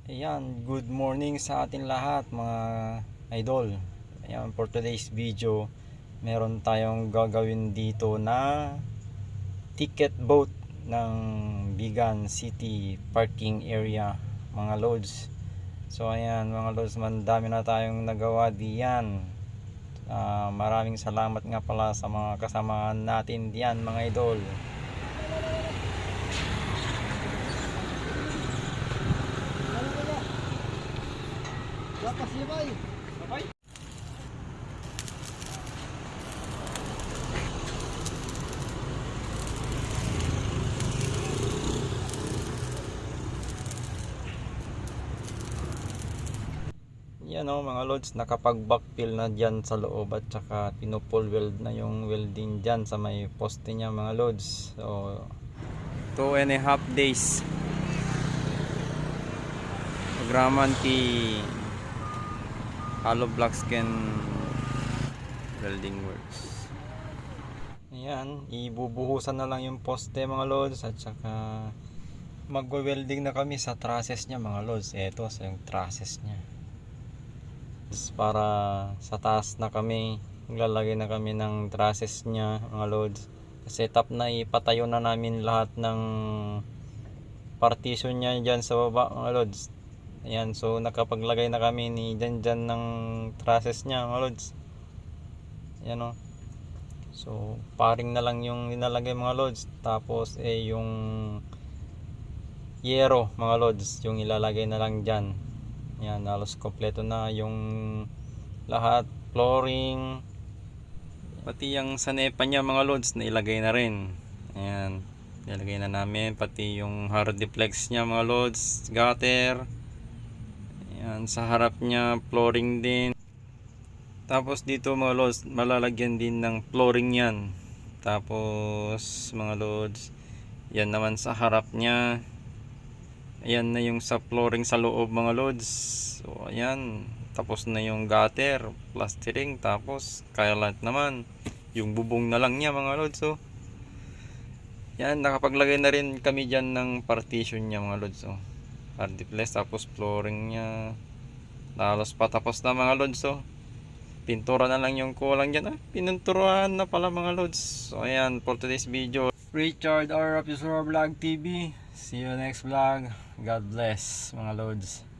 Ayan, good morning sa ating lahat mga idol. Ayan, for today's video, meron tayong gagawin dito na ticket boat ng Bigan City parking area mga loads. So ayan mga loads, dami na tayong nagawa diyan. Maraming salamat nga pala sa mga kasama natin diyan mga idol. Yan o mga loads, nakapag backfill na dyan sa loob at saka pinupol weld na yung welding dyan sa may poste niya mga loads. So 2.5 days programan ti hollow block skin welding works. Ayan, ibubuhusan na lang yung poste mga loads at saka magwe-welding na kami sa trusses niya mga loads. Eto sa yung trusses niya. Para sa taas na kami, maglalagay na kami ng trusses niya mga loads. Setup na, ipatayo na namin lahat ng partition niya dyan sa baba mga loads. Ayan, so nakapaglagay na kami ni dyan ng trusses niya mga loads. Ayan o. So paring na lang yung linalagay mga loads. Tapos yung yero mga loads, yung ilalagay na lang dyan. Yan, halos kompleto na yung lahat, flooring, pati yung sanepa niya mga loads na ilagay na rin. Ayan, ilagay na namin pati yung hardiplex niya mga loads, gutter. Ayan, sa harap niya flooring din. Tapos dito mga loads, malalagyan din ng flooring yan. Tapos mga loads, yan naman sa harap niya. Ayan na yung sa flooring sa loob mga loads. So ayan, tapos na yung gutter, plastering, tapos skylight naman. Yung bubong na lang niya mga loads. So yan, nakapaglagay na rin kami dyan ng partition niya mga loads. So hardiplex, tapos flooring niya halos patapos na mga loads. So pintura na lang yung kulang dyan. Pinunturuan na pala mga loads. So ayan, for today's video, Richard R. Officer Vlog TV. See you next vlog. God bless mga loads.